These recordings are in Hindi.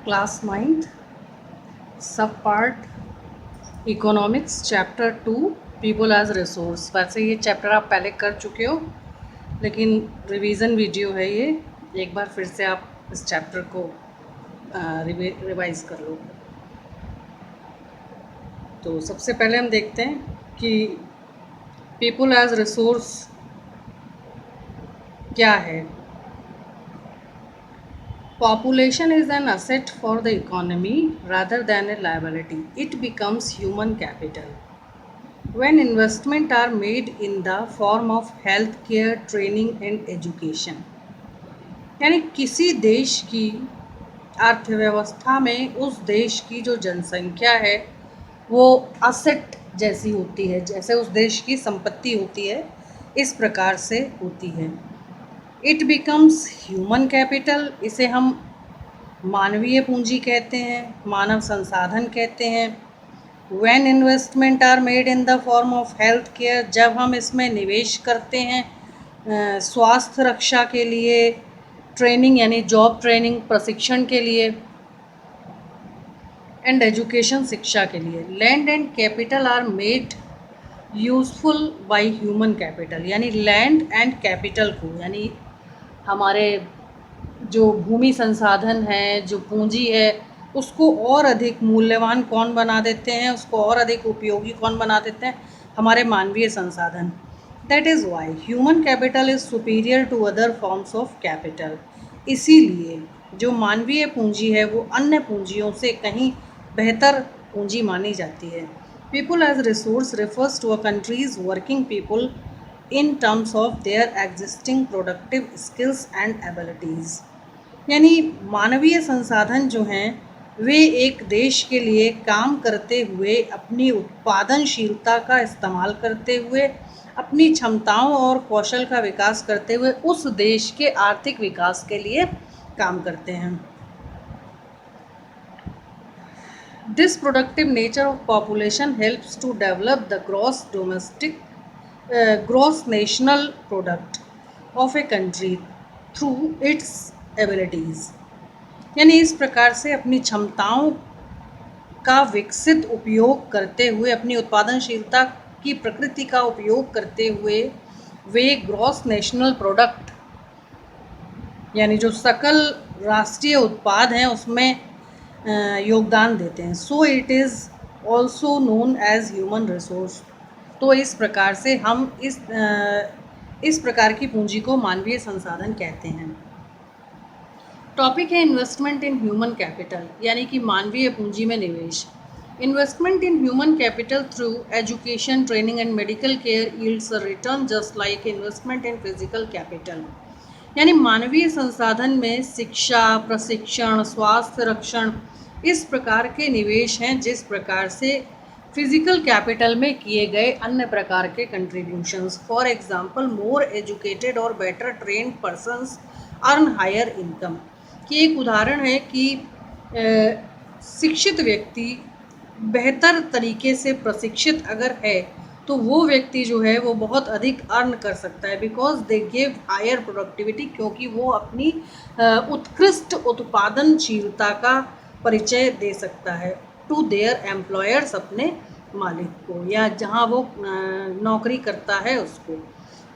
क्लास 9th सब part economics chapter 2 people as resource. वैसे ये चैप्टर आप पहले कर चुके हो, लेकिन रिवीजन वीडियो है ये। एक बार फिर से आप इस चैप्टर को रिवाइज कर लो। तो सबसे पहले हम देखते हैं कि पीपल एज रिसोर्स क्या है। Population is an asset for the economy rather than a liability. It becomes human capital when investment are made in the form of health care, training and education. यानी किसी देश की अर्थव्यवस्था में उस देश की जो जनसंख्या है वो असेट जैसी होती है, जैसे उस देश की संपत्ति होती है, इस प्रकार से होती है। इट बिकम्स ह्यूमन कैपिटल, इसे हम मानवीय पूंजी कहते हैं, मानव संसाधन कहते हैं। When investment are made in the form of health care, जब हम इसमें निवेश करते हैं स्वास्थ्य रक्षा के लिए, ट्रेनिंग यानी जॉब ट्रेनिंग प्रशिक्षण के लिए, एंड एजुकेशन शिक्षा के लिए। Land and capital R made useful by human capital, यानी लैंड एंड कैपिटल को, यानी हमारे जो भूमि संसाधन है, जो पूंजी है, उसको और अधिक मूल्यवान कौन बना देते हैं, उसको और अधिक उपयोगी कौन बना देते हैं? हमारे मानवीय संसाधन। That is why human capital is superior to other forms of capital. इसीलिए जो मानवीय पूंजी है वो अन्य पूंजियों से कहीं बेहतर पूंजी मानी जाती है। People as resource refers to a country's working people in terms of their existing productive skills and abilities. यानी मानवीय संसाधन जो हैं वे एक देश के लिए काम करते हुए, अपनी उत्पादनशीलता का इस्तेमाल करते हुए, अपनी क्षमताओं और कौशल का विकास करते हुए उस देश के आर्थिक विकास के लिए काम करते हैं। This productive nature of population helps to develop the gross national product of a country through its abilities. यानी इस प्रकार से अपनी क्षमताओं का विकसित उपयोग करते हुए, अपनी उत्पादनशीलता की प्रकृति का उपयोग करते हुए वे ग्रॉस नेशनल प्रोडक्ट यानी जो सकल राष्ट्रीय उत्पाद हैं उसमें योगदान देते हैं। So it is also known as human resource. तो इस प्रकार से हम इस प्रकार की पूंजी को मानवीय संसाधन कहते हैं। टॉपिक है इन्वेस्टमेंट इन ह्यूमन कैपिटल, यानी कि मानवीय पूंजी में निवेश। Investment in human capital through education, training and medical care yields a return just like investment in physical capital. यानी मानवीय संसाधन में शिक्षा, प्रशिक्षण, स्वास्थ्य रक्षण इस प्रकार के निवेश हैं जिस प्रकार से फिजिकल कैपिटल में किए गए अन्य प्रकार के contributions. For example, more educated और better trained persons earn higher income, कि एक उदाहरण है कि शिक्षित व्यक्ति बेहतर तरीके से प्रशिक्षित अगर है तो वो व्यक्ति जो है वो बहुत अधिक अर्न कर सकता है, because they give higher productivity, क्योंकि वो अपनी उत्कृष्ट उत्पादनशीलता का परिचय दे सकता है टू देयर एम्प्लॉयर्स, अपने मालिक को या जहाँ वो नौकरी करता है उसको।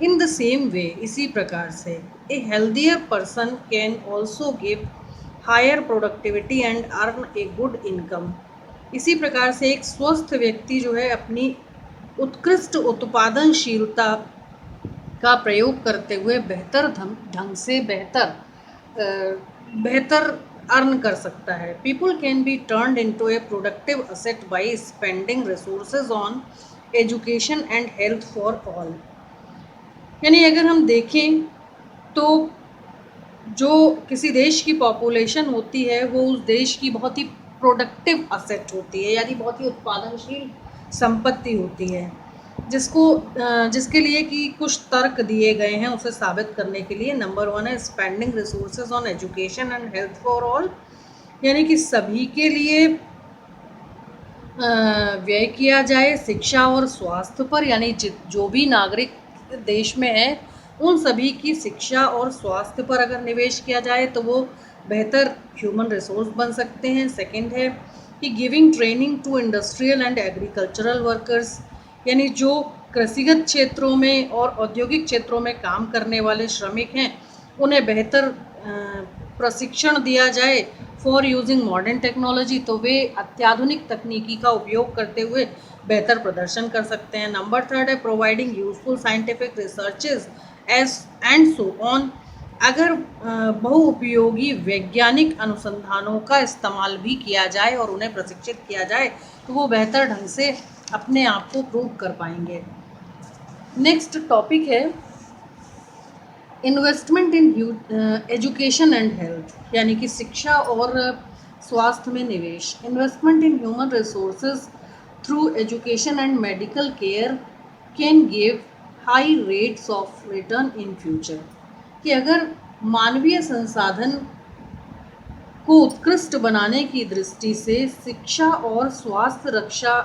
इन द सेम वे, इसी प्रकार से a healthier person can also give higher productivity and earn a good income. इसी प्रकार से एक स्वस्थ व्यक्ति जो है अपनी उत्कृष्ट उत्पादनशीलता का प्रयोग करते हुए बेहतर ढंग से बेहतर अर्न कर सकता है। People can be turned into A productive asset by spending resources on education and health for all. यानी अगर हम देखें तो जो किसी देश की पॉपुलेशन होती है वो उस देश की बहुत ही प्रोडक्टिव असेट होती है, यानी बहुत ही उत्पादनशील संपत्ति होती है, जिसके लिए कि कुछ तर्क दिए गए हैं उसे साबित करने के लिए। नंबर 1 है spending resources on education and health for all, यानी कि सभी के लिए व्यय किया जाए शिक्षा और स्वास्थ्य पर, यानी जो भी नागरिक देश में है उन सभी की शिक्षा और स्वास्थ्य पर अगर निवेश किया जाए तो वो बेहतर ह्यूमन रिसोर्स बन सकते हैं। सेकंड है कि giving training to industrial and agricultural workers, यानी जो कृषिगत क्षेत्रों में और औद्योगिक क्षेत्रों में काम करने वाले श्रमिक हैं उन्हें बेहतर प्रशिक्षण दिया जाए फॉर यूजिंग मॉडर्न टेक्नोलॉजी, तो वे अत्याधुनिक तकनीकी का उपयोग करते हुए बेहतर प्रदर्शन कर सकते हैं। नंबर थर्ड है providing useful scientific researches as and so on, अगर बहुउपयोगी वैज्ञानिक अनुसंधानों का इस्तेमाल भी किया जाए और उन्हें प्रशिक्षित किया जाए तो वो बेहतर ढंग से अपने आप को प्रूव कर पाएंगे। नेक्स्ट टॉपिक है investment in education and health, यानी कि शिक्षा और स्वास्थ्य में निवेश। Investment in human resources through education and medical care can give high rates of return in future, कि अगर मानवीय संसाधन को उत्कृष्ट बनाने की दृष्टि से शिक्षा और स्वास्थ्य रक्षा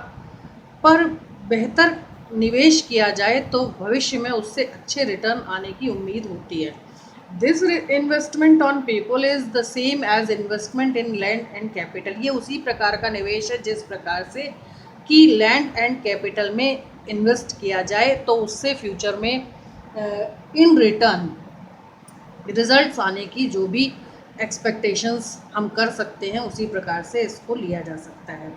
पर बेहतर निवेश किया जाए तो भविष्य में उससे अच्छे रिटर्न आने की उम्मीद होती है। This investment on people is the same as investment in land and capital, ये उसी प्रकार का निवेश है जिस प्रकार से कि लैंड एंड कैपिटल में इन्वेस्ट किया जाए तो उससे फ्यूचर में इन रिटर्न रिजल्ट्स आने की जो भी एक्सपेक्टेशंस हम कर सकते हैं उसी प्रकार से इसको लिया जा सकता है।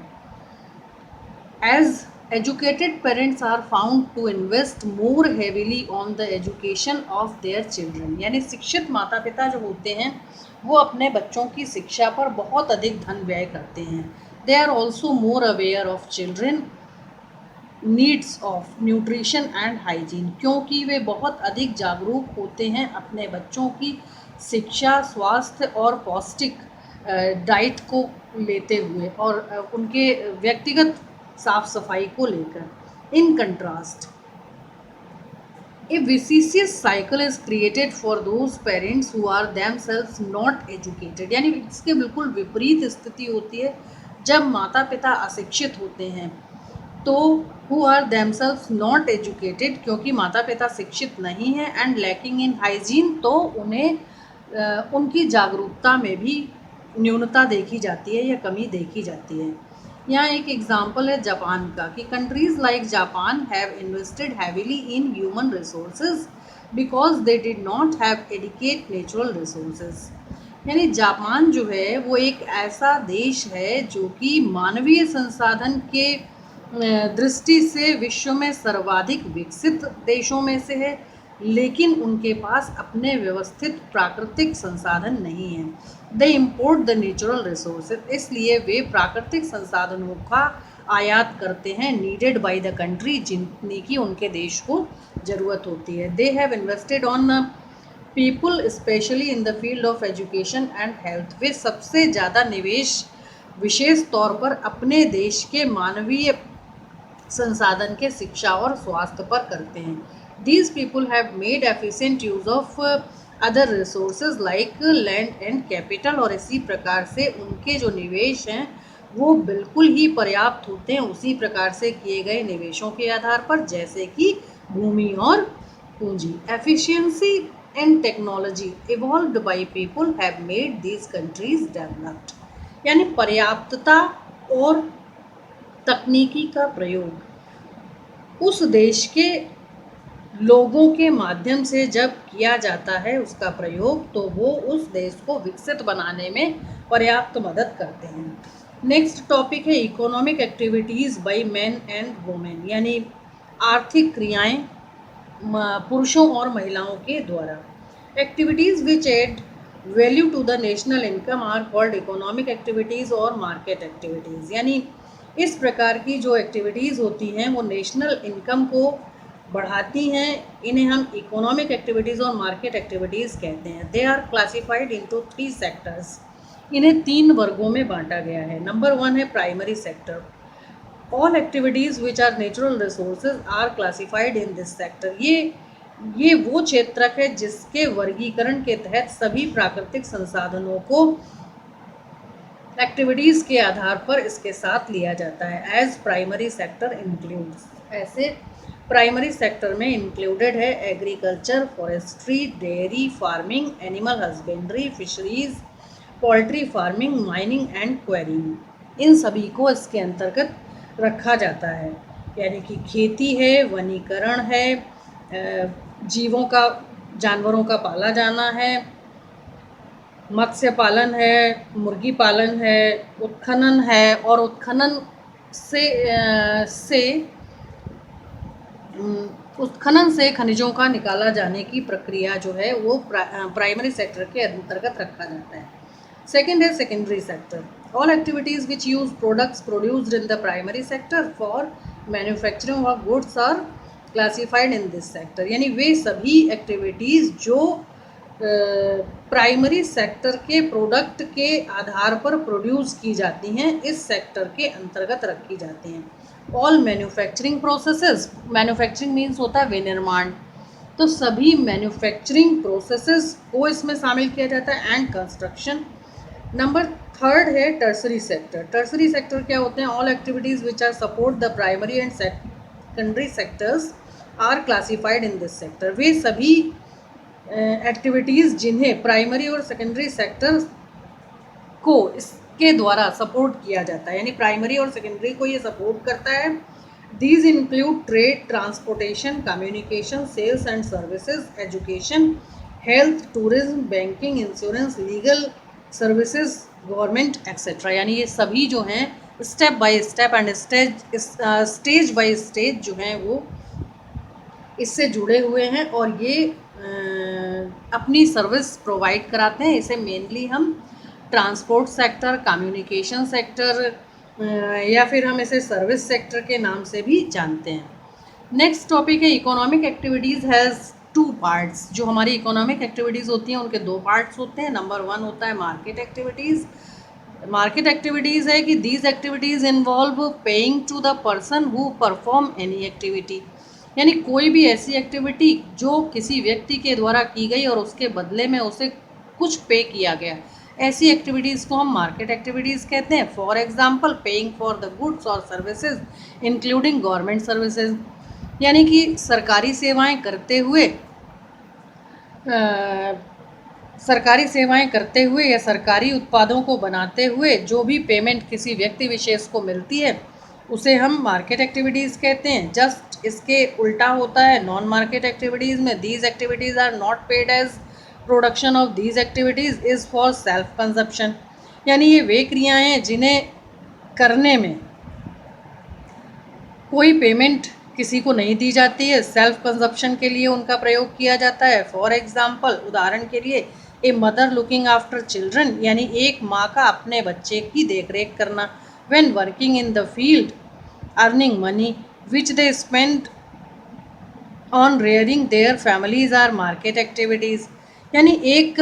As educated parents are found to invest more heavily on the education of their children, यानी शिक्षित माता पिता जो होते हैं वो अपने बच्चों की शिक्षा पर बहुत अधिक धन व्यय करते हैं। They are also more aware of children needs of nutrition and hygiene, क्योंकि वे बहुत अधिक जागरूक होते हैं अपने बच्चों की शिक्षा, स्वास्थ्य और पौष्टिक डाइट को लेते हुए और उनके व्यक्तिगत साफ सफाई को लेकर। In contrast a vicious cycle is created for those parents who are themselves not educated, यानी इसके बिल्कुल विपरीत स्थिति होती है जब माता पिता अशिक्षित होते हैं तो who are themselves not educated, क्योंकि माता पिता शिक्षित नहीं हैं, एंड लैकिंग इन हाइजीन, तो उन्हें उनकी जागरूकता में भी न्यूनता देखी जाती है या कमी देखी जाती है। यहाँ एक एग्जाम्पल है जापान का कि countries like Japan have invested heavily in human resources because they did not have adequate natural resources, यानी जापान जो है वो एक ऐसा देश है जो कि मानवीय संसाधन के दृष्टि से विश्व में सर्वाधिक विकसित देशों में से है, लेकिन उनके पास अपने व्यवस्थित प्राकृतिक संसाधन नहीं हैं। दे इम्पोर्ट द नेचुरल रिसोर्सेज, इसलिए वे प्राकृतिक संसाधनों का आयात करते हैं नीडेड बाय द कंट्री, जितनी की उनके देश को ज़रूरत होती है। They have invested on people specially in the field of education and health, वे सबसे ज़्यादा निवेश विशेष तौर पर अपने देश के मानवीय संसाधन के शिक्षा और स्वास्थ्य पर करते हैं। These people have made efficient use of other resources like land and capital, और इसी प्रकार से उनके जो निवेश हैं वो बिल्कुल ही पर्याप्त होते हैं उसी प्रकार से किए गए निवेशों के आधार पर, जैसे कि भूमि और पूंजी। Efficiency and technology evolved by people have made these countries developed, यानी पर्याप्तता और तकनीकी का प्रयोग उस देश के लोगों के माध्यम से जब किया जाता है उसका प्रयोग, तो वो उस देश को विकसित बनाने में पर्याप्त मदद करते हैं। नेक्स्ट टॉपिक है economic activities by men and women, यानी आर्थिक क्रियाएं पुरुषों और महिलाओं के द्वारा। Activities which add value to the national income are called economic activities और मार्केट एक्टिविटीज़, यानी इस प्रकार की जो एक्टिविटीज़ होती हैं वो नेशनल इनकम को बढ़ाती हैं, इन्हें हम इकोनॉमिक एक्टिविटीज़ और मार्केट एक्टिविटीज़ कहते हैं। They are classified into 3 sectors, इन्हें 3 वर्गों में बांटा गया है। नंबर 1 है primary sector, all activities which are natural resources are classified in this sector, ये वो क्षेत्र है जिसके वर्गीकरण के तहत सभी प्राकृतिक संसाधनों को एक्टिविटीज़ के आधार पर इसके साथ लिया जाता है। एज प्राइमरी सेक्टर इंक्लूड्स, ऐसे प्राइमरी सेक्टर में इंक्लूडेड है agriculture, forestry, dairy farming, animal husbandry, fisheries, poultry farming, mining and quarrying. इन सभी को इसके अंतर्गत रखा जाता है, यानी कि खेती है, वनीकरण है, जीवों का, जानवरों का पाला जाना है, मत्स्य पालन है, मुर्गी पालन है, उत्खनन है, और उत्खनन से उत्खनन से खनिजों का निकाला जाने की प्रक्रिया जो है वो प्राइमरी सेक्टर के अंतर्गत रखा जाता है। सेकेंड है secondary sector. All activities which use products produced in the primary sector for manufacturing of goods are classified in this sector. यानी वे सभी एक्टिविटीज़ जो प्राइमरी सेक्टर के प्रोडक्ट के आधार पर प्रोड्यूस की जाती हैं इस सेक्टर के अंतर्गत रखी जाती हैं। All manufacturing processes, manufacturing means होता है विनिर्माण, तो सभी मैन्युफैक्चरिंग प्रोसेसेस को इसमें शामिल किया जाता है, एंड कंस्ट्रक्शन। नंबर थर्ड है टर्सरी सेक्टर। टर्सरी सेक्टर क्या होते हैं? All activities which are support the primary and secondary sectors are classified in this sector. वे सभी एक्टिविटीज़ जिन्हें प्राइमरी और सेकेंडरी सेक्टर को इसके द्वारा सपोर्ट किया जाता है, यानी प्राइमरी और सेकेंडरी को ये सपोर्ट करता है। These include trade, transportation, communication, sales and services, education, health, tourism, banking, insurance, legal services, government etcetera. यानी ये सभी जो हैं step by step and stage by stage जो हैं वो इससे जुड़े हुए हैं और ये अपनी सर्विस प्रोवाइड कराते हैं। इसे मेनली हम ट्रांसपोर्ट सेक्टर, कम्युनिकेशन सेक्टर या फिर हम इसे सर्विस सेक्टर के नाम से भी जानते हैं। नेक्स्ट टॉपिक है economic activities has two parts. जो हमारी इकोनॉमिक एक्टिविटीज़ होती हैं उनके दो पार्ट्स होते हैं। नंबर वन होता है मार्केट एक्टिविटीज़। मार्केट एक्टिविटीज़ है कि these activities involve paying to the person who perform any activity, यानी कोई भी ऐसी एक्टिविटी जो किसी व्यक्ति के द्वारा की गई और उसके बदले में उसे कुछ पे किया गया, ऐसी एक्टिविटीज़ को हम मार्केट एक्टिविटीज़ कहते हैं। For example paying for the goods और सर्विसेज इंक्लूडिंग गवर्नमेंट सर्विसेज, यानी कि सरकारी सेवाएं करते हुए या सरकारी उत्पादों को बनाते हुए जो भी पेमेंट किसी व्यक्ति विशेष को मिलती है उसे हम मार्केट एक्टिविटीज़ कहते हैं। जस्ट इसके उल्टा होता है नॉन मार्केट एक्टिविटीज़ में। These activities are not paid as production of these activities is for self consumption, यानी ये वे क्रियाएँ हैं जिन्हें करने में कोई पेमेंट किसी को नहीं दी जाती है, सेल्फ कंजप्शन के लिए उनका प्रयोग किया जाता है। फॉर एग्जाम्पल, उदाहरण के लिए, a mother looking after children, यानी एक माँ का अपने बच्चे की देखरेख करना। When working in the field earning money which they spend on rearing their families are market activities, यानी एक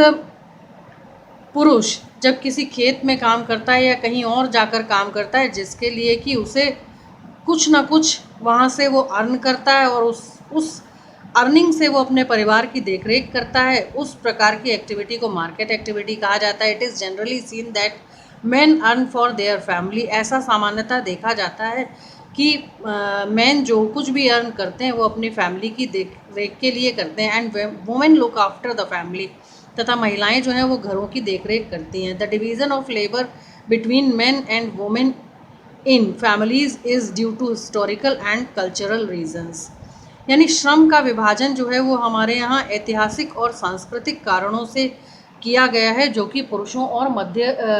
पुरुष जब किसी खेत में काम करता है या कहीं और जाकर काम करता है जिसके लिए कि उसे कुछ ना कुछ वहाँ से वो अर्न करता है और उस अर्निंग से वो अपने परिवार की देखरेख करता है, उस प्रकार की एक्टिविटी को मार्केट एक्टिविटी कहा जाता है। It is generally seen that man earn for their family. ऐसा सामान्यतः देखा जाता है कि मैन जो कुछ भी अर्न करते हैं वो अपनी फैमिली की देखरेख के लिए करते हैं, and women look after the family, तथा महिलाएं जो हैं वो घरों की देखरेख करती हैं। The division of labour between man and women in families is due to historical and cultural reasons, यानी श्रम का विभाजन जो है वो हमारे यहाँ ऐतिहासिक और सांस्कृतिक कारणों से किया गया है, जो कि पुरुषों और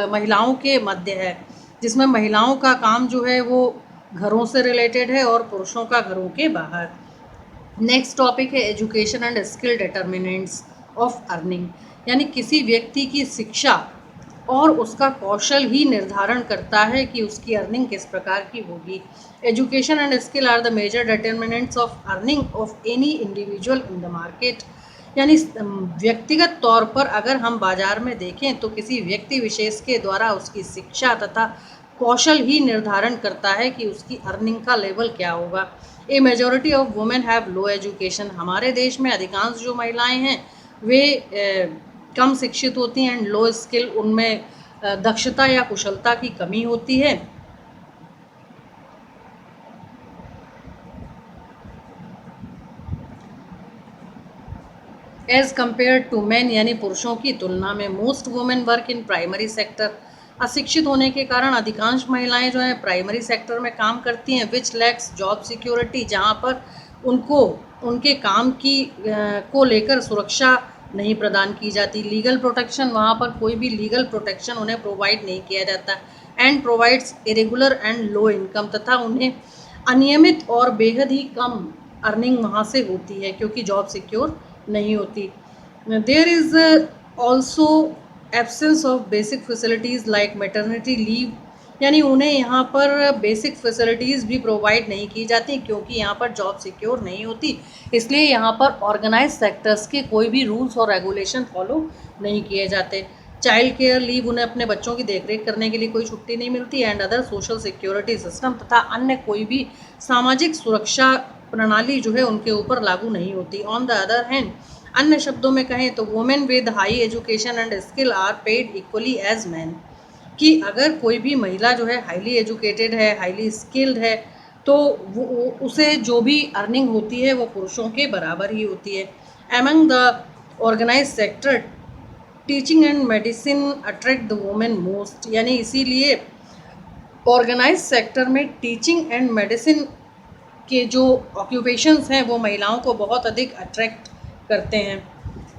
महिलाओं के मध्य है, जिसमें महिलाओं का काम जो है वो घरों से रिलेटेड है और पुरुषों का घरों के बाहर। नेक्स्ट टॉपिक है education and skill determinants of earning, यानी किसी व्यक्ति की शिक्षा और उसका कौशल ही निर्धारण करता है कि उसकी अर्निंग किस प्रकार की होगी। Education and skill are the major determinants of earning of any individual in the market, यानी व्यक्तिगत तौर पर अगर हम बाजार में देखें तो किसी व्यक्ति विशेष के द्वारा उसकी शिक्षा तथा कौशल ही निर्धारण करता है कि उसकी अर्निंग का लेवल क्या होगा। A majority of women have low education, हमारे देश में अधिकांश जो महिलाएं हैं वे कम शिक्षित होती हैं, एंड लो स्किल, उनमें दक्षता या कुशलता की कमी होती है। एज कम्पेयर टू मैन, यानी पुरुषों की तुलना में। Most women work in primary sector, अशिक्षित होने के कारण अधिकांश महिलाएं जो हैं प्राइमरी सेक्टर में काम करती हैं। विच लैक्स जॉब सिक्योरिटी, जहाँ पर उनको उनके काम की को लेकर सुरक्षा नहीं प्रदान की जाती। लीगल प्रोटेक्शन, वहाँ पर कोई भी लीगल प्रोटेक्शन उन्हें प्रोवाइड नहीं किया जाता। And provides irregular and low income, तथा उन्हें अनियमित और बेहद ही कम अर्निंग वहाँ से होती है क्योंकि जॉब सिक्योर नहीं होती। There is also absence of basic facilities like maternity leave, यानी उन्हें यहाँ पर बेसिक फैसिलिटीज़ भी प्रोवाइड नहीं की जाती क्योंकि यहाँ पर जॉब सिक्योर नहीं होती। इसलिए यहाँ पर ऑर्गेनाइज सेक्टर्स के कोई भी रूल्स और रेगुलेशन फॉलो नहीं किए जाते। चाइल्ड केयर लीव, उन्हें अपने बच्चों की देखरेख करने के लिए कोई छुट्टी नहीं मिलती। And other social security system, तथा अन्य कोई भी सामाजिक सुरक्षा प्रणाली जो है उनके ऊपर लागू नहीं होती। ऑन द अदर हैंड, अन्य शब्दों में कहें तो women with high education and skill are paid equally as man, कि अगर कोई भी महिला जो है हाईली एजुकेटेड है, हाईली स्किल्ड है, तो उसे जो भी अर्निंग होती है वो पुरुषों के बराबर ही होती है। Among the organise sector, teaching and medicine attract the women most, यानी इसीलिए ऑर्गेनाइज सेक्टर में टीचिंग एंड मेडिसिन के जो ऑक्यूपेशंस हैं वो महिलाओं को बहुत अधिक अट्रैक्ट करते हैं।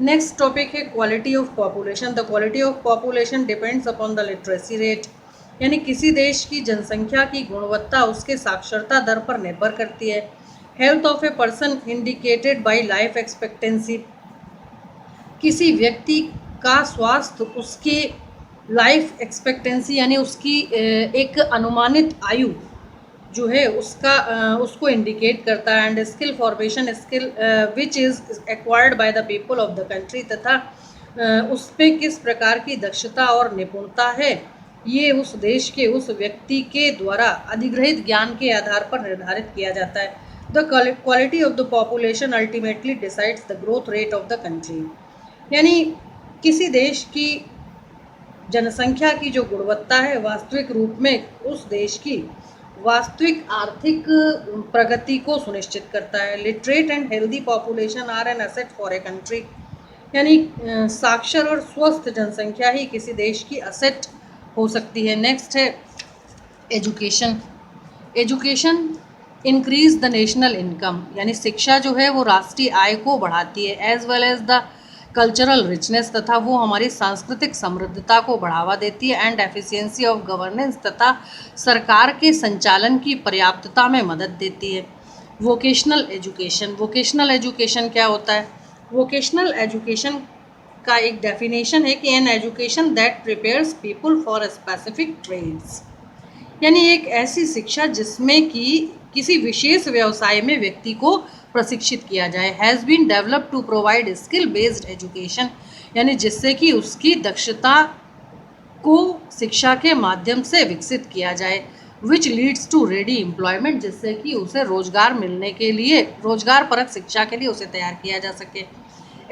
नेक्स्ट टॉपिक है quality of population. The quality of population depends upon the literacy rate, यानी किसी देश की जनसंख्या की गुणवत्ता उसके साक्षरता दर पर निर्भर करती है। Health of a person indicated by life expectancy, किसी व्यक्ति का स्वास्थ्य उसके लाइफ एक्सपेक्टेंसी यानी उसकी एक अनुमानित आयु जो है उसको इंडिकेट करता है। And skill formation, skill which is acquired by the people of the country, तथा उस पर किस प्रकार की दक्षता और निपुणता है ये उस देश के उस व्यक्ति के द्वारा अधिग्रहित ज्ञान के आधार पर निर्धारित किया जाता है। The quality of the population ultimately decides the growth rate of the country, यानी किसी देश की जनसंख्या की जो गुणवत्ता है वास्तविक रूप में उस देश की वास्तविक आर्थिक प्रगति को सुनिश्चित करता है। Literate and healthy population are an asset for a country, यानी साक्षर और स्वस्थ जनसंख्या ही किसी देश की असेट हो सकती है। नेक्स्ट है education. Education increase the national income, यानी शिक्षा जो है वो राष्ट्रीय आय को बढ़ाती है। As well as the cultural richness, तथा वो हमारी सांस्कृतिक समृद्धता को बढ़ावा देती है। एंड एफिशिएंसी ऑफ गवर्नेंस, तथा सरकार के संचालन की पर्याप्तता में मदद देती है। Vocational education. वोकेशनल एजुकेशन क्या होता है? वोकेशनल एजुकेशन का एक डेफिनेशन है कि an education that prepares people for specific trades, यानी एक ऐसी शिक्षा जिसमें कि किसी विशेष व्यवसाय में व्यक्ति को प्रशिक्षित किया जाए। Has been develop to provide skill based education, यानी जिससे कि उसकी दक्षता को शिक्षा के माध्यम से विकसित किया जाए। Which leads to ready employment, जिससे कि उसे रोजगार मिलने के लिए रोजगार परक शिक्षा के लिए उसे तैयार किया जा सके।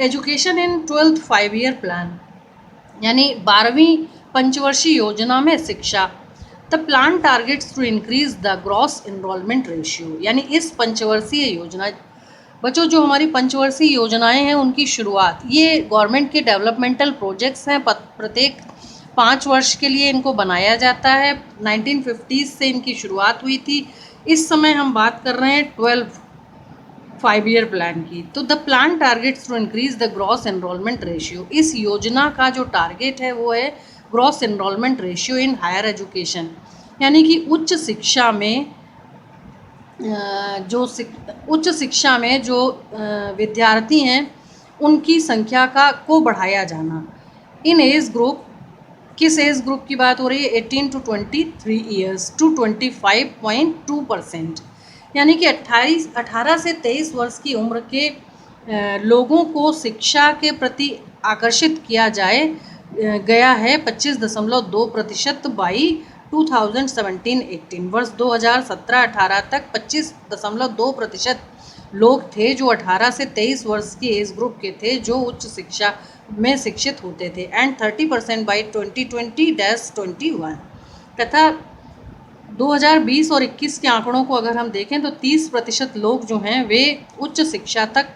Education in 12th 5-year plan, यानी 12वीं पंचवर्षीय योजना में शिक्षा। The plan targets to increase the gross enrolment ratio, यानी इस पंचवर्षीय योजना, बच्चों जो हमारी पंचवर्षीय योजनाएं हैं उनकी शुरुआत, ये गवर्नमेंट के डेवलपमेंटल प्रोजेक्ट्स हैं, प्रत्येक 5 वर्ष के लिए इनको बनाया जाता है। 1950s से इनकी शुरुआत हुई थी। इस समय हम बात कर रहे हैं 12th 5-year प्लान की। तो the plan targets to increase the gross enrolment ratio, इस योजना का जो टारगेट है वो है gross enrolment ratio in higher education, यानी कि उच्च शिक्षा में जो विद्यार्थी हैं उनकी संख्या को बढ़ाया जाना। इन एज ग्रुप, किस एज ग्रुप की बात हो रही है? 18 to 23 ईयर्स टू 25.2%, यानी कि 18 से 23 वर्ष की उम्र के लोगों को शिक्षा के प्रति आकर्षित किया गया है 25.2% बाई 2017-18। वर्ष 2017-18 तक 25.2% लोग थे जो 18 से 23 वर्ष की एज ग्रुप के थे जो उच्च शिक्षा में शिक्षित होते थे। एंड 30% बाई 2020-21, तथा 2020 और 21 के आंकड़ों को अगर हम देखें तो 30% लोग जो हैं वे उच्च शिक्षा तक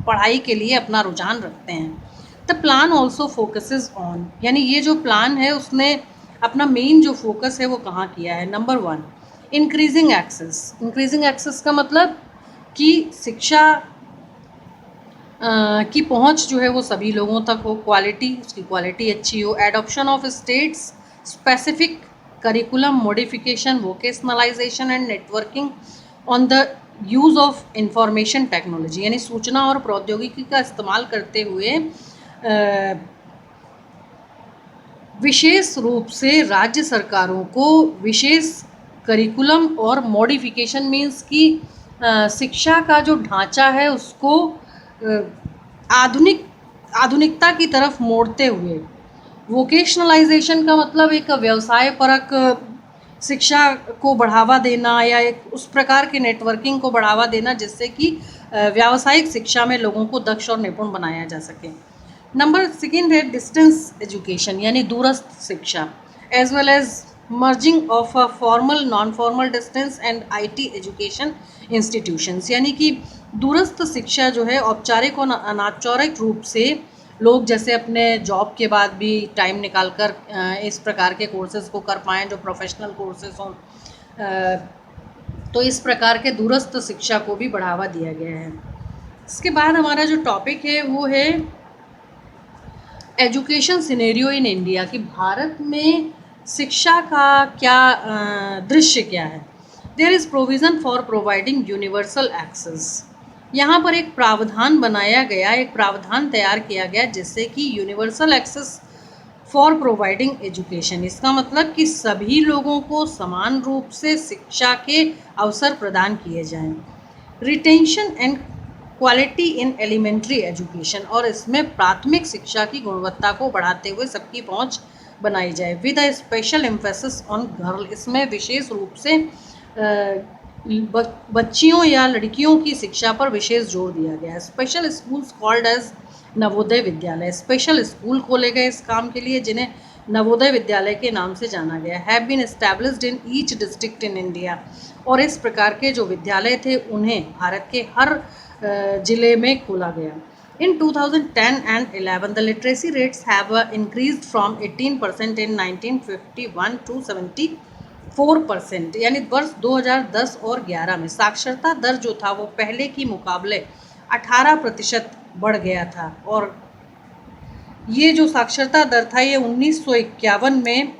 पढ़ाई के लिए अपना रुझान रखते हैं। The plan also focuses on, यानी ये जो प्लान है उसने अपना मेन जो फोकस है वो कहाँ किया है। Number 1, increasing access. Increasing access का मतलब कि शिक्षा की पहुंच जो है वो सभी लोगों तक हो, क्वालिटी, उसकी क्वालिटी अच्छी हो। Adoption of states specific curriculum modification, vocationalisation and networking on the use of information technology, यानी सूचना और प्रौद्योगिकी का इस्तेमाल करते हुए विशेष रूप से राज्य सरकारों को विशेष करिकुलम और मॉडिफिकेशन मीन्स कि शिक्षा का जो ढांचा है उसको आधुनिकता की तरफ मोड़ते हुए। वोकेशनलाइजेशन का मतलब एक व्यवसाय परक शिक्षा को बढ़ावा देना या एक उस प्रकार की नेटवर्किंग को बढ़ावा देना जिससे कि व्यावसायिक शिक्षा में लोगों को दक्ष और निपुण बनाया जा सके। नंबर 2 है डिस्टेंस एजुकेशन, यानी दूरस्थ शिक्षा, as well as merging of a formal non formal distance and IT education institutions, यानी कि दूरस्थ शिक्षा जो है औपचारिक और अनौपचारिक रूप से लोग जैसे अपने जॉब के बाद भी टाइम निकाल कर इस प्रकार के कोर्सेज को कर पाएँ जो प्रोफेशनल कोर्सेज हों, तो इस प्रकार के दूरस्थ शिक्षा को भी बढ़ावा दिया गया है। इसके बाद हमारा जो टॉपिक है वो है एजुकेशन सिनेरियो इन इंडिया, कि भारत में शिक्षा का क्या दृश्य क्या है। There is provision for providing universal access, यहाँ पर एक प्रावधान बनाया गया, एक प्रावधान तैयार किया गया जिससे कि universal access for providing education, इसका मतलब कि सभी लोगों को समान रूप से शिक्षा के अवसर प्रदान किए जाएं। Retention and quality in elementary education, और इसमें प्राथमिक शिक्षा की गुणवत्ता को बढ़ाते हुए सबकी पहुंच बनाई जाए। With a special emphasis on girl, इसमें विशेष रूप से बच्चियों या लड़कियों की शिक्षा पर विशेष जोर दिया गया है। Special schools called as Navodaya Vidyalaya, special school खोले गए इस काम के लिए जिन्हें नवोदय विद्यालय के नाम से जाना गया। Have been established in each district in India, और इस प्रकार के जो विद्यालय थे उन्हें भारत के हर जिले में खोला गया। In 2010 and 11, the literacy rates have increased from 18% in 1951 to 74%, यानी वर्ष 2010 और 11 में साक्षरता दर जो था वो पहले की मुकाबले 18% बढ़ गया था, और ये जो साक्षरता दर था ये 1951 में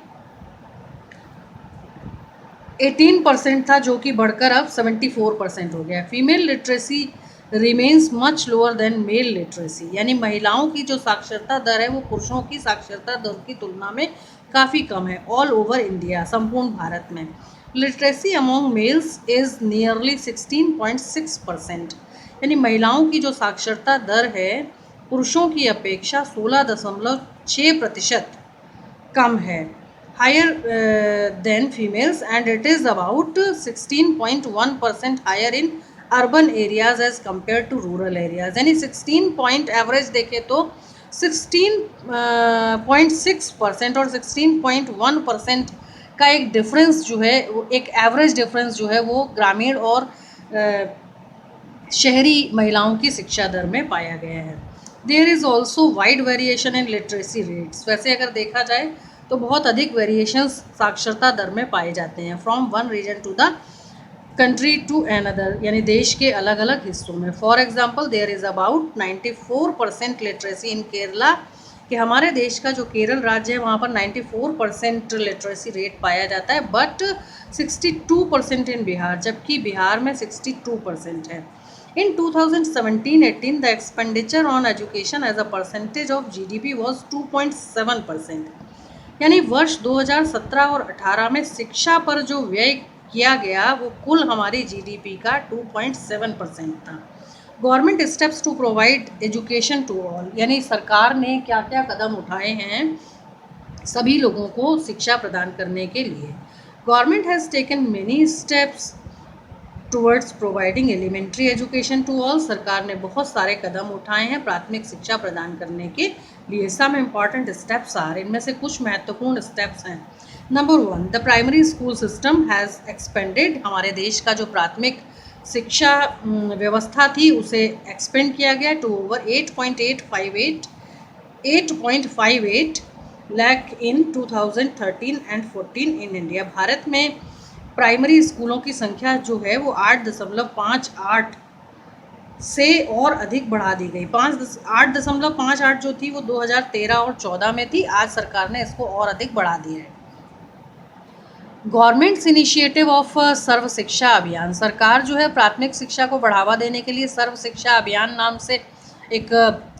18% था जो कि बढ़कर अब 74% हो गया। Female literacy remains much lower then male literacy, यानी महिलाओं की जो साक्षरता दर है वो पुरुषों की साक्षरता दर की तुलना में काफ़ी कम है ऑल ओवर इंडिया, संपूर्ण भारत में। Literacy among males is nearly 16.6%, यानी महिलाओं की जो साक्षरता दर है पुरुषों की अपेक्षा 16.6% कम है, higher than females, and it is about 16.1% higher in urban areas as compare to rural areas, यानी 16 पॉइंट एवरेज देखें तो 16.6% और 16.1% का एक डिफरेंस जो है वो एक एवरेज डिफरेंस जो है वो ग्रामीण और शहरी महिलाओं की शिक्षा दर में पाया गया है। There is also wide variation in literacy rates, वैसे अगर देखा जाए तो बहुत अधिक वेरिएशंस साक्षरता दर में पाए जाते हैं from one region to the country to another, यानी देश के अलग अलग हिस्सों में। For example there is about 94% literacy in Kerala, कि हमारे देश का जो केरल राज्य है वहाँ पर 94% लिटरेसी रेट पाया जाता है, बट 62% इन बिहार, जबकि बिहार में 62% है। In 2017-18 the expenditure on education as a percentage of GDP was 2.7%, यानी वर्ष 2017 और 18 में शिक्षा पर जो व्यय किया गया वो कुल हमारी GDP का 2.7% था। Government steps to provide education to all, यानी सरकार ने क्या क्या कदम उठाए हैं सभी लोगों को शिक्षा प्रदान करने के लिए। Government has taken many steps towards providing elementary education to all, सरकार ने बहुत सारे कदम उठाए हैं प्राथमिक शिक्षा प्रदान करने के लिए। सम इम्पॉर्टेंट स्टेप्स आर, इनमें से कुछ महत्वपूर्ण स्टेप्स हैं। Number 1, the primary school system has expanded, हमारे देश का जो प्राथमिक शिक्षा व्यवस्था थी उसे एक्सपेंड किया गया to over 8.58 lakh in 2013 and 14 in India. भारत में प्राइमरी स्कूलों की संख्या जो है वो 8.58 से और अधिक बढ़ा दी गई। 8.58 जो थी वो 2013 और 14 में थी, आज सरकार ने इसको और अधिक बढ़ा दिया है। गवर्नमेंट्स इनिशिएटिव ऑफ सर्व शिक्षा अभियान, सरकार जो है प्राथमिक शिक्षा को बढ़ावा देने के लिए सर्व शिक्षा अभियान नाम से एक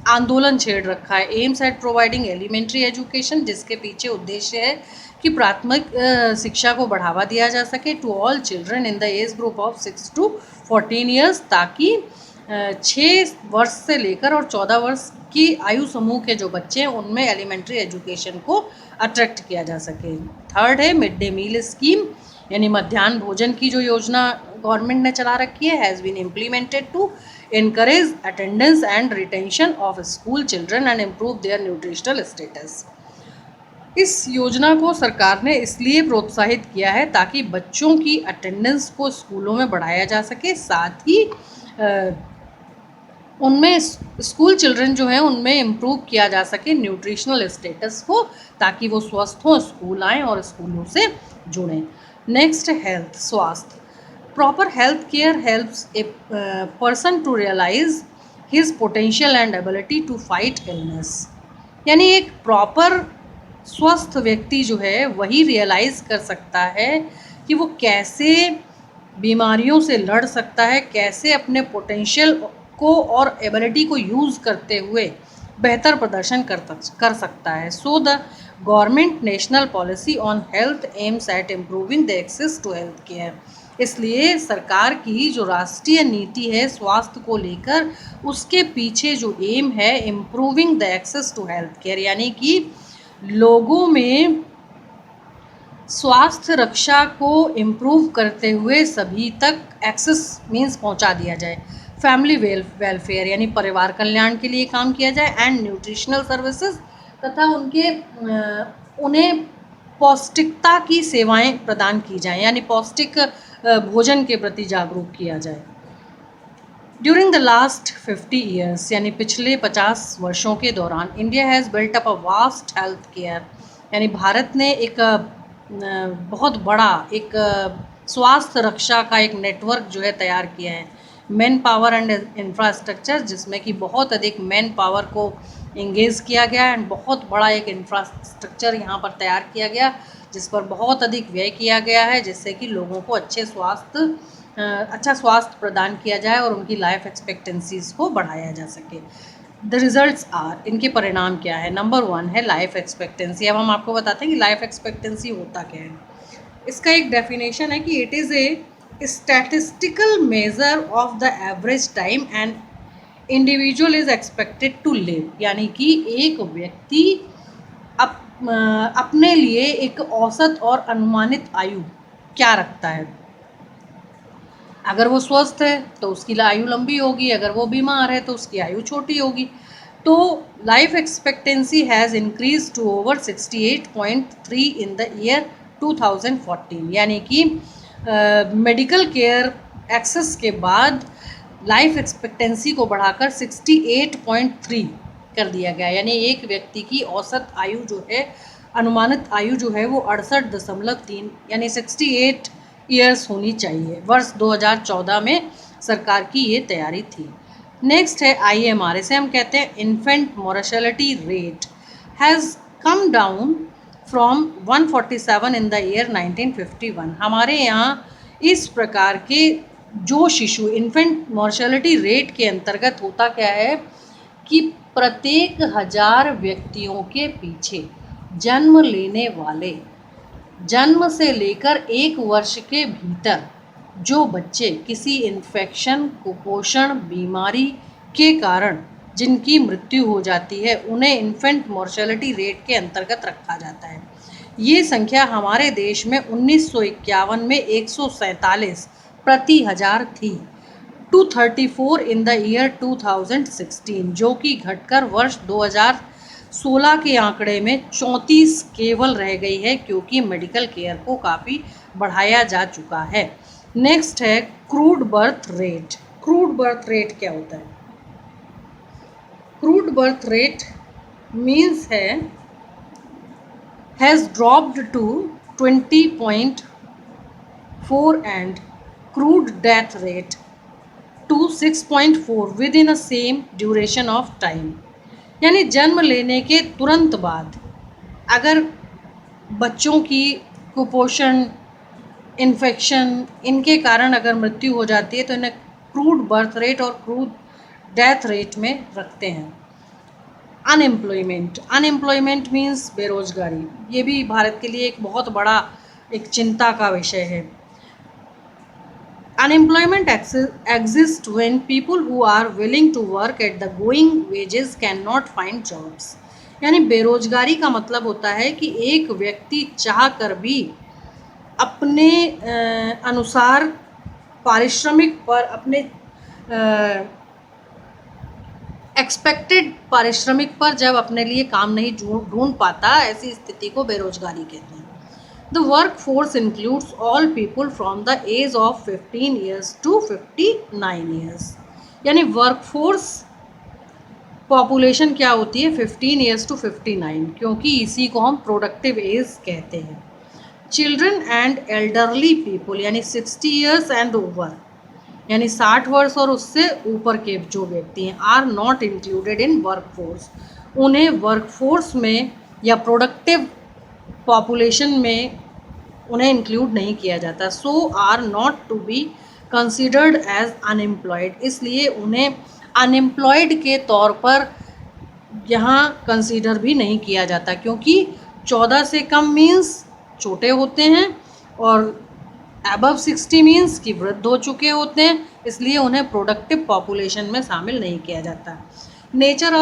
आंदोलन छेड़ रखा है। Aims at providing elementary education, जिसके पीछे उद्देश्य है कि प्राथमिक शिक्षा को बढ़ावा दिया जा सके to all children in the age group of 6 to 14 years, ताकि 6 वर्ष से लेकर और 14 वर्ष की आयु समूह के जो बच्चे हैं उनमें एलिमेंट्री एजुकेशन को अट्रैक्ट किया जा सके। थर्ड है मिड डे मील स्कीम, यानी मध्याह्न भोजन की जो योजना गवर्नमेंट ने चला रखी है, has been implemented to encourage attendance and retention of school children and improve their nutritional status। इस योजना को सरकार ने इसलिए प्रोत्साहित किया है ताकि बच्चों की अटेंडेंस को स्कूलों में बढ़ाया जा सके, साथ ही उनमें स्कूल चिल्ड्रन जो हैं उनमें इम्प्रूव किया जा सके न्यूट्रिशनल स्टेटस को, ताकि वो स्वस्थ हों, स्कूल आएँ और स्कूलों से जुड़ें। नेक्स्ट, हेल्थ, स्वास्थ्य। Proper health care helps a person to realize his potential and ability to fight illness। यानी एक प्रॉपर स्वस्थ व्यक्ति जो है वही रियलाइज़ कर सकता है कि वो कैसे बीमारियों से लड़ सकता है, कैसे अपने पोटेंशियल को और एबिलिटी को यूज़ करते हुए बेहतर प्रदर्शन कर सकता है। So the government national policy on health aims at improving the access to health care, इसलिए सरकार की जो राष्ट्रीय नीति है स्वास्थ्य को लेकर, उसके पीछे जो एम है improving the access to health care, यानी कि लोगों में स्वास्थ्य रक्षा को इम्प्रूव करते हुए सभी तक एक्सेस मीन्स पहुंचा दिया जाए। फैमिली वेलफेयर यानी परिवार कल्याण के लिए काम किया जाए, एंड न्यूट्रिशनल सर्विसेज, तथा उन्हें पौष्टिकता की सेवाएं प्रदान की जाएं, यानी पौष्टिक भोजन के प्रति जागरूक किया जाए। ड्यूरिंग द लास्ट 50 ईयर्स, यानी पिछले 50 वर्षों के दौरान, India has built up a vast health care, यानी भारत ने एक बहुत बड़ा एक स्वास्थ्य रक्षा का एक नेटवर्क जो है तैयार किया है। मैन पावर एंड इंफ्रास्ट्रक्चर, जिसमें कि बहुत अधिक मैन पावर को इंगेज किया गया एंड बहुत बड़ा एक इंफ्रास्ट्रक्चर यहाँ पर तैयार किया गया, जिस पर बहुत अधिक व्यय किया गया है, जिससे कि लोगों को अच्छा स्वास्थ्य प्रदान किया जाए और उनकी लाइफ एक्सपेक्टेंसीज़ को बढ़ाया जा सके। द रिजल्ट्स आर, इनके परिणाम क्या है। नंबर 1 है लाइफ एक्सपेक्टेंसी। अब हम आपको बताते हैं कि लाइफ एक्सपेक्टेंसी होता क्या है। इसका एक डेफिनेशन है कि it is a statistical measure of the average time and individual is expected to live, यानी कि एक व्यक्ति अपने लिए एक औसत और अनुमानित आयु क्या रखता है। अगर वो स्वस्थ है तो उसकी आयु लंबी होगी, अगर वो बीमार है तो उसकी आयु छोटी होगी। तो life expectancy has increase to over 68.3 in the year 2014, यानी कि मेडिकल केयर एक्सेस के बाद लाइफ एक्सपेक्टेंसी को बढ़ाकर 68.3 कर दिया गया, यानी एक व्यक्ति की औसत आयु जो है, अनुमानित आयु जो है वो 68.3 यानी 68 ईयर्स होनी चाहिए। वर्ष 2014 में सरकार की ये तैयारी थी। नेक्स्ट है IMR, इसे हम कहते हैं infant mortality rate has come down from 147 in the year 1951। हमारे यहाँ इस प्रकार के जो शिशु, इन्फेंट मोर्टेलिटी रेट के अंतर्गत होता क्या है कि प्रत्येक 1000 व्यक्तियों के पीछे जन्म लेने वाले, जन्म से लेकर 1 वर्ष के भीतर जो बच्चे किसी इन्फेक्शन, कुपोषण, बीमारी के कारण जिनकी मृत्यु हो जाती है, उन्हें इन्फेंट मोर्टेलिटी रेट के अंतर्गत रखा जाता है। ये संख्या हमारे देश में 1951 में 147 प्रति 1000 थी, 234 इन द ईयर 2016, जो कि घटकर वर्ष 2016 के आंकड़े में 34 केवल रह गई है, क्योंकि मेडिकल केयर को काफ़ी बढ़ाया जा चुका है। नेक्स्ट है crude birth rate. Crude birth rate क्या होता है? क्रूड बर्थ रेट मीन्स है has dropped to 20.4 and crude death rate to 6.4 within a same duration of time. यानी जन्म लेने के तुरंत बाद अगर बच्चों की कुपोषण, इन्फेक्शन, इनके कारण अगर मृत्यु हो जाती है तो इन्हें क्रूड बर्थ रेट और क्रूड डेथ रेट में रखते हैं। अनएम्प्लॉयमेंट, अनएम्प्लॉयमेंट मीन्स बेरोजगारी। ये भी भारत के लिए एक बहुत बड़ा एक चिंता का विषय है। Unemployment exist when people who are willing to work at the going wages can not find jobs. यानी बेरोजगारी का मतलब होता है कि एक व्यक्ति चाह कर भी अपने अनुसार पारिश्रमिक पर, अपने एक्सपेक्टेड पारिश्रमिक पर जब अपने लिए काम नहीं ढूंढ पाता, ऐसी स्थिति को बेरोजगारी कहते हैं। The work force includes all people from the age of 15 years to 59 years. यानी वर्क फोर्स पॉपुलेशन क्या होती है? 15 ईयर्स टू 59, क्योंकि इसी को हम प्रोडक्टिव एज कहते हैं। चिल्ड्रन एंड एल्डरली पीपल यानी 60 ईयर्स एंड ओवर, यानी 60 वर्ष और उससे ऊपर के जो व्यक्ति हैं, are not included in workforce. उन्हें वर्कफोर्स में या प्रोडक्टिव पॉपुलेशन में उन्हें इंक्लूड नहीं किया जाता। So are not to be considered as unemployed, इसलिए उन्हें अनएम्प्लॉयड के तौर पर यहाँ कंसीडर भी नहीं किया जाता, क्योंकि 14 से कम मीन्स छोटे होते हैं और अबव 60 मीन्स कि वृद्ध हो चुके होते हैं, इसलिए उन्हें प्रोडक्टिव पॉपुलेशन में शामिल नहीं किया जाता। Nature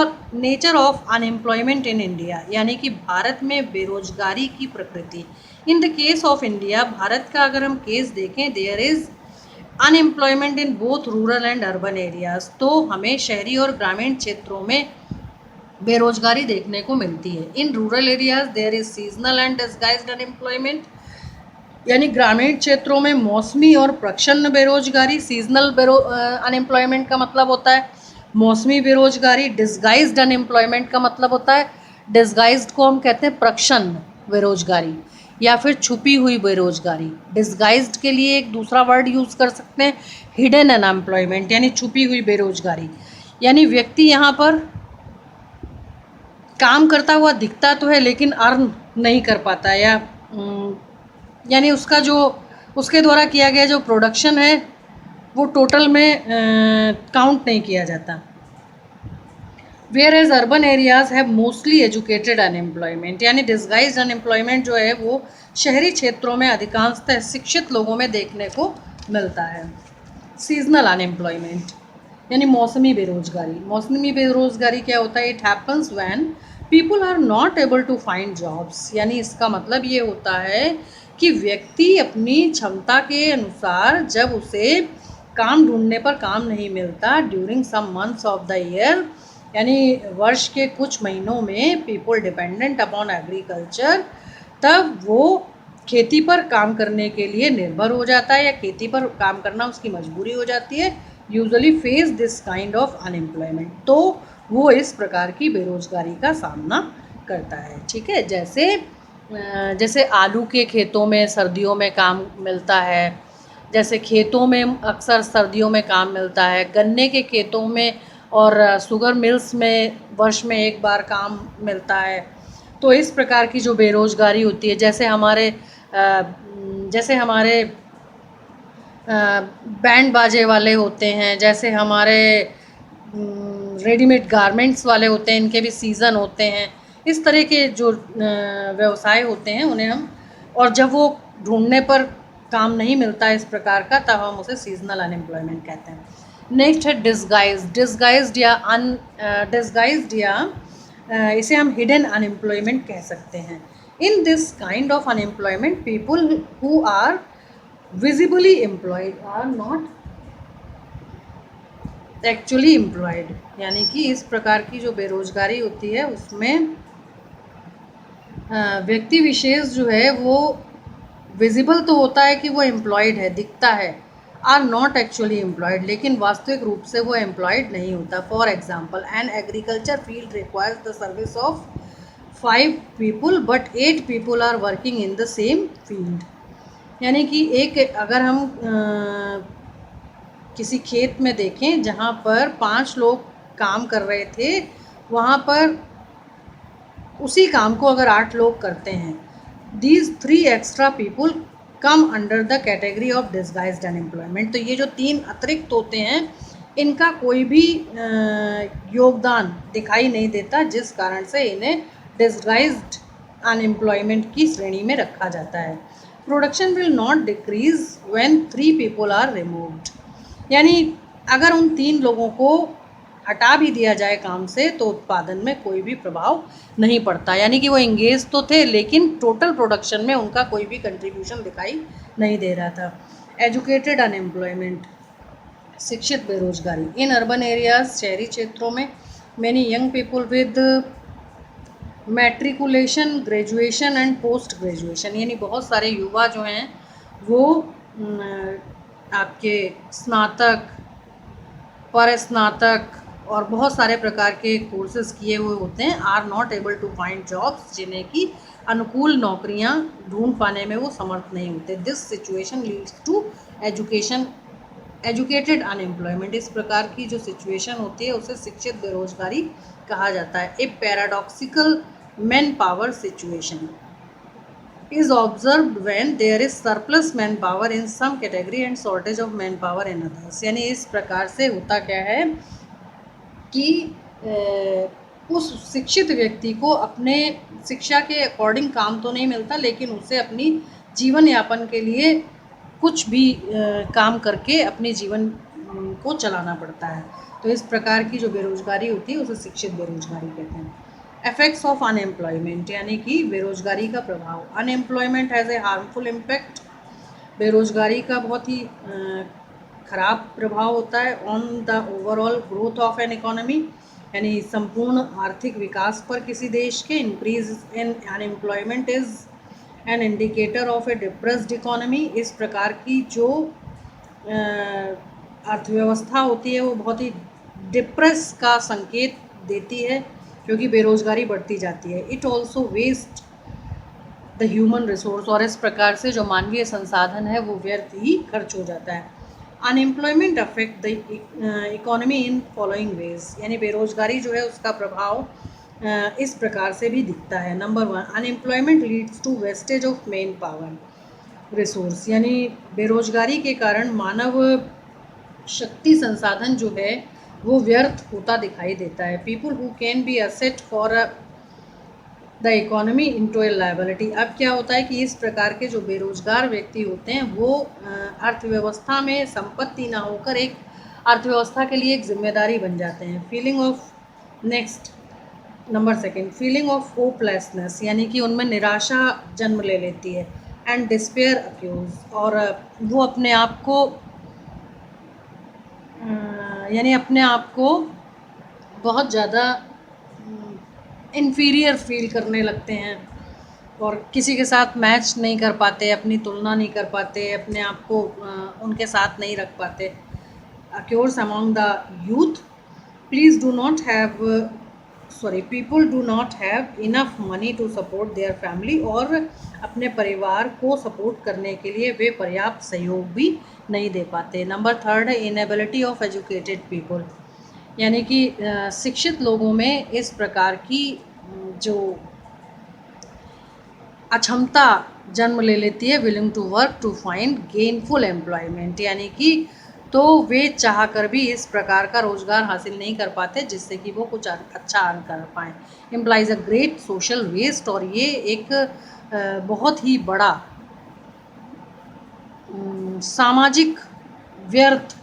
of unemployment in India, यानी कि भारत में बेरोजगारी की प्रकृति। In the case of India, भारत का अगर हम केस देखें, there is unemployment in both rural and urban areas. तो हमें शहरी और ग्रामीण क्षेत्रों में बेरोजगारी देखने को मिलती है। In rural areas there is seasonal and disguised unemployment, यानी ग्रामीण क्षेत्रों में मौसमी और प्रच्छन्न बेरोजगारी। सीजनल अनएम्प्लॉयमेंट का मतलब होता है मौसमी बेरोजगारी। डिस्गाइज्ड अनएम्प्लॉयमेंट का मतलब होता है, डिस्गाइज्ड को हम कहते हैं प्रच्छन्न बेरोजगारी या फिर छुपी हुई बेरोजगारी। डिस्गाइज्ड के लिए एक दूसरा वर्ड यूज़ कर सकते हैं, हिडन अनएम्प्लॉयमेंट, यानी छुपी हुई बेरोजगारी। यानी व्यक्ति यहाँ पर काम करता हुआ दिखता तो है लेकिन अर्न नहीं कर पाता, या यानी उसका जो उसके द्वारा किया गया जो प्रोडक्शन है वो टोटल में काउंट नहीं किया जाता। Whereas urban areas have mostly educated unemployment, यानी डिस्गाइज्ड अनएम्प्लॉयमेंट जो है वो शहरी क्षेत्रों में अधिकांशतः शिक्षित लोगों में देखने को मिलता है। सीजनल अनएम्प्लॉयमेंट यानी मौसमी बेरोजगारी। मौसमी बेरोजगारी क्या होता है? It happens when people are not able to find jobs, यानी इसका मतलब ये होता है कि व्यक्ति अपनी क्षमता के अनुसार जब उसे काम ढूंढने पर काम नहीं मिलता during some months of the year, यानी वर्ष के कुछ महीनों में पीपल डिपेंडेंट अपॉन एग्रीकल्चर, तब वो खेती पर काम करने के लिए निर्भर हो जाता है या खेती पर काम करना उसकी मजबूरी हो जाती है। Usually face this kind of unemployment, तो वो इस प्रकार की बेरोजगारी का सामना करता है। ठीक है, जैसे आलू के खेतों में सर्दियों में काम मिलता है, जैसे खेतों में अक्सर सर्दियों में काम मिलता है, गन्ने के खेतों में और शुगर मिल्स में वर्ष में एक बार काम मिलता है। तो इस प्रकार की जो बेरोजगारी होती है, जैसे हमारे बैंड बाजे वाले होते हैं, जैसे हमारे रेडीमेड गारमेंट्स वाले होते हैं, इनके भी सीज़न होते हैं। इस तरह के जो व्यवसाय होते हैं उन्हें हम, और जब वो ढूंढने पर काम नहीं मिलता इस प्रकार का, तब हम उसे सीजनल अनएम्प्लॉयमेंट कहते हैं। नेक्स्ट है डिस्गाइज्ड या इसे हम हिडन अनएम्प्लॉयमेंट कह सकते हैं। In this kind of unemployment people who are visibly employed are not actually employed, यानी कि इस प्रकार की जो बेरोजगारी होती है उसमें व्यक्ति विशेष जो है वो विजिबल तो होता है कि वो एम्प्लॉयड है, दिखता है, आर नॉट एक्चुअली एम्प्लॉयड, लेकिन वास्तविक रूप से वो एम्प्लॉयड नहीं होता। For example, an agriculture field requires the service of 5 people but 8 people are working in the same field. यानी कि एक अगर हम किसी खेत में देखें जहाँ पर 5 लोग काम कर रहे थे, वहाँ पर उसी काम को अगर 8 लोग करते हैं, these 3 extra people come under the category of disguised unemployment. तो ये जो 3 अतिरिक्त होते हैं, इनका कोई भी योगदान दिखाई नहीं देता, जिस कारण से इन्हें डिसगाइज्ड अनएम्प्लॉयमेंट की श्रेणी में रखा जाता है। Production will not decrease when 3 people are removed. यानी अगर उन 3 लोगों को हटा भी दिया जाए काम से तो उत्पादन में कोई भी प्रभाव नहीं पड़ता। यानी कि वो इंगेज तो थे, लेकिन टोटल प्रोडक्शन में उनका कोई भी कंट्रीब्यूशन दिखाई नहीं दे रहा था। एजुकेटेड अनएम्प्लॉयमेंट, शिक्षित बेरोजगारी। इन अर्बन एरियाज, शहरी क्षेत्रों में, many young people with matriculation, graduation and post graduation, यानी बहुत सारे युवा जो हैं वो आपके स्नातक, परस्नातक और बहुत सारे प्रकार के कोर्सेज किए हुए होते हैं, are not able to find jobs, जिन्हें की अनुकूल नौकरियां ढूंढ पाने में वो समर्थ नहीं होते। This situation leads to educated unemployment. इस प्रकार की जो सिचुएशन होती है उसे शिक्षित बेरोजगारी कहा जाता है। A paradoxical man power situation is observed when there is surplus manpower in some category and shortage of manpower in others। यानी इस प्रकार से होता क्या है कि उस शिक्षित व्यक्ति को अपने शिक्षा के अकॉर्डिंग काम तो नहीं मिलता, लेकिन उसे अपनी जीवन यापन के लिए कुछ भी काम करके अपने जीवन को चलाना पड़ता है। तो इस प्रकार की जो बेरोजगारी होती है उसे शिक्षित बेरोजगारी कहते हैं। इफेक्ट्स ऑफ अनएम्प्लॉयमेंट, यानी कि बेरोजगारी का प्रभाव। Unemployment has a harmful impact, बेरोजगारी का बहुत ही खराब प्रभाव होता है on the overall growth of an economy, यानी संपूर्ण आर्थिक विकास पर किसी देश के। Increase in unemployment is an indicator of A depressed economy. इस प्रकार की जो अर्थव्यवस्था होती है वो बहुत ही डिप्रेस का संकेत देती है, क्योंकि बेरोजगारी बढ़ती जाती है। It also waste the human resource, और इस प्रकार से जो मानवीय संसाधन है वो व्यर्थ ही खर्च हो जाता है। Unemployment affect the economy in following veg, यानी बेरोजगारी जो है उसका प्रभाव इस प्रकार से भी दिखता है। Number 1, unemployment leads to wastage of manpower resource, यानी बेरोजगारी के कारण मानव शक्ति संसाधन जो है वो व्यर्थ होता दिखाई देता है। People who can be asset for the economy into A liability. अब क्या होता है कि इस प्रकार के जो बेरोजगार व्यक्ति होते हैं वो अर्थव्यवस्था में संपत्ति ना होकर एक अर्थव्यवस्था के लिए एक जिम्मेदारी बन जाते हैं। Feeling of next number 2, feeling of hopelessness, यानी कि उनमें निराशा जन्म ले लेती है। एंड डिस्पेयर अक्यूज, और वो अपने आप को यानी अपने आप को बहुत ज़्यादा इन्फीरियर फील करने लगते हैं और किसी के साथ मैच नहीं कर पाते, अपनी तुलना नहीं कर पाते, अपने आप को उनके साथ नहीं रख पाते। Occurs among the youth, please do not have people do not have enough money to support their family, और अपने परिवार को सपोर्ट करने के लिए वे पर्याप्त सहयोग भी नहीं दे पाते। नंबर 3 है इनेबिलिटी ऑफ एजुकेटेड पीपल, यानी कि शिक्षित लोगों में इस प्रकार की जो अक्षमता जन्म ले लेती है। Willing to work to find gainful employment, यानी कि तो वे चाह कर भी इस प्रकार का रोजगार हासिल नहीं कर पाते जिससे कि वो कुछ अच्छा अर्न कर पाएँ। Implies a great social waste, और ये एक बहुत ही बड़ा सामाजिक व्यर्थ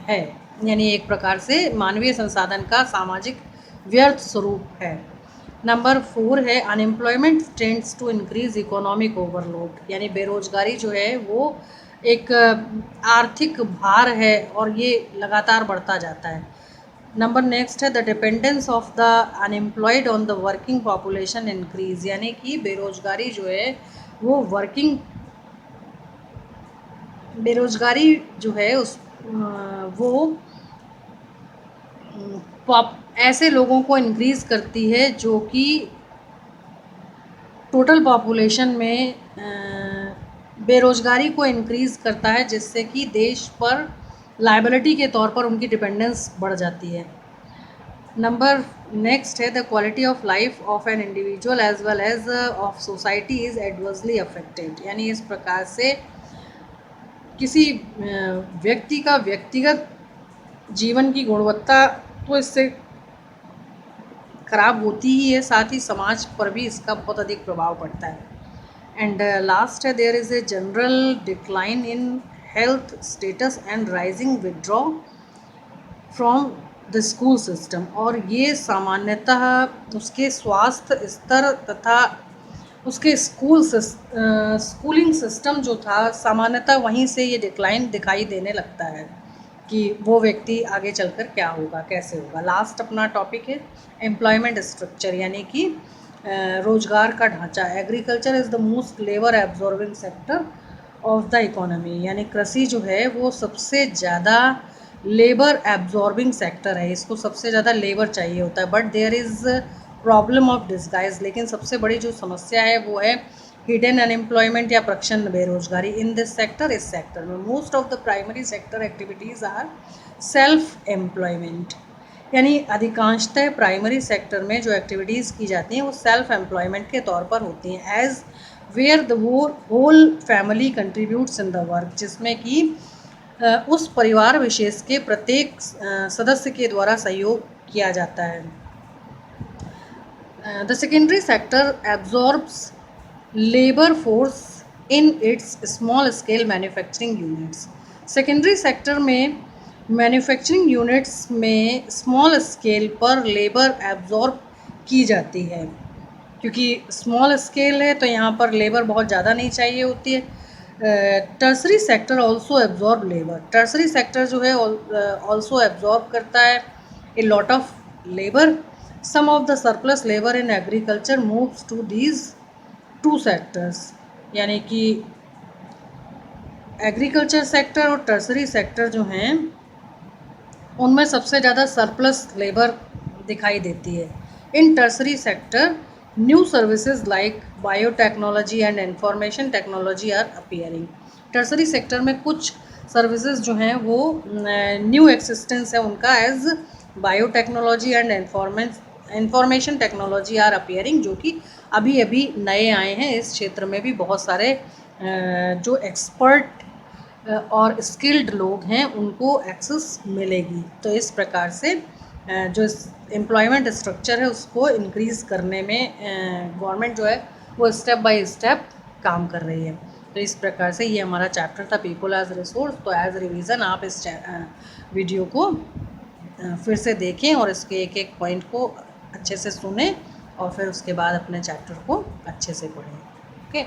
है, यानी एक प्रकार से मानवीय संसाधन का सामाजिक व्यर्थ स्वरूप है। नंबर 4 है unemployment tends to increase economic overload, यानी बेरोजगारी जो है वो एक आर्थिक भार है और ये लगातार बढ़ता जाता है। नंबर नेक्स्ट है the dependence of the unemployed on the working population increase, यानी कि बेरोजगारी जो है वो वर्किंग बेरोजगारी जो है वो ऐसे लोगों को इंक्रीज़ करती है जो कि टोटल पॉपुलेशन में बेरोजगारी को इंक्रीज़ करता है, जिससे कि देश पर लायबिलिटी के तौर पर उनकी डिपेंडेंस बढ़ जाती है। नंबर नेक्स्ट है the quality of life of an individual as well as of society is adversely affected. यानी इस प्रकार से किसी व्यक्ति का व्यक्तिगत जीवन की गुणवत्ता तो इससे खराब होती ही है, साथ ही समाज पर भी इसका बहुत अधिक प्रभाव पड़ता है। एंड लास्ट है there is a general decline in health status and rising withdraw from the school system. और ये सामान्यतः उसके स्वास्थ्य स्तर तथा उसके स्कूलिंग सिस्टम जो था सामान्यतः वहीं से ये डिक्लाइन दिखाई देने लगता है कि वो व्यक्ति आगे चलकर क्या होगा, कैसे होगा। लास्ट अपना टॉपिक है एम्प्लॉयमेंट स्ट्रक्चर, यानी कि रोजगार का ढांचा। Agriculture is the most labour absorbing sector of the economy. यानी कृषि जो है वो सबसे ज़्यादा लेबर एब्जॉर्बिंग सेक्टर है, इसको सबसे ज़्यादा लेबर चाहिए होता है। But there is problem of disguise, लेकिन सबसे बड़ी जो समस्या है वो है हिडन अनएम्प्लॉयमेंट या प्रच्छन्न बेरोजगारी इन दिस सेक्टर। इस सेक्टर में most of the primary sector activities are self employment. यानी अधिकांशतः प्राइमरी सेक्टर में जो एक्टिविटीज़ की जाती हैं वो सेल्फ एम्प्लॉयमेंट के तौर पर होती हैं। As where the whole family contributes in the work, जिसमें कि उस परिवार विशेष के प्रत्येक सदस्य के द्वारा सहयोग किया जाता है। The secondary sector absorbs labour force in its small scale manufacturing units. Secondary sector में मैन्युफैक्चरिंग यूनिट्स में स्मॉल स्केल पर लेबर एब्जॉर्ब की जाती है, क्योंकि स्मॉल स्केल है तो यहाँ पर लेबर बहुत ज़्यादा नहीं चाहिए होती है। Tertiary sector also absorb labour. Tertiary sector जो है ऑल्सो एब्जॉर्ब करता है a lot of labour. Some of the surplus labour in agriculture moves to these two sectors. यानी कि एग्रीकल्चर सेक्टर और टर्सरी सेक्टर जो हैं उनमें सबसे ज़्यादा सरप्लस लेबर दिखाई देती है। In tertiary sector new services like biotechnology and information technology are appearing. Tertiary sector में कुछ सर्विसेज जो हैं वो न्यू एक्सिस्टेंस है उनका, as biotechnology and information technology are appearing, जो कि अभी अभी नए आए हैं। इस क्षेत्र में भी बहुत सारे जो एक्सपर्ट और स्किल्ड लोग हैं उनको एक्सेस मिलेगी। तो इस प्रकार से जो एम्प्लॉयमेंट स्ट्रक्चर है उसको इंक्रीज़ करने में गवर्नमेंट जो है वो स्टेप बाय स्टेप काम कर रही है। तो इस प्रकार से ये हमारा चैप्टर था पीपल एज रिसोर्स। तो एज रिवीजन आप इस वीडियो को फिर से देखें और इसके एक एक पॉइंट को अच्छे से सुनें और फिर उसके बाद अपने चैप्टर को अच्छे से पढ़ें। ओके।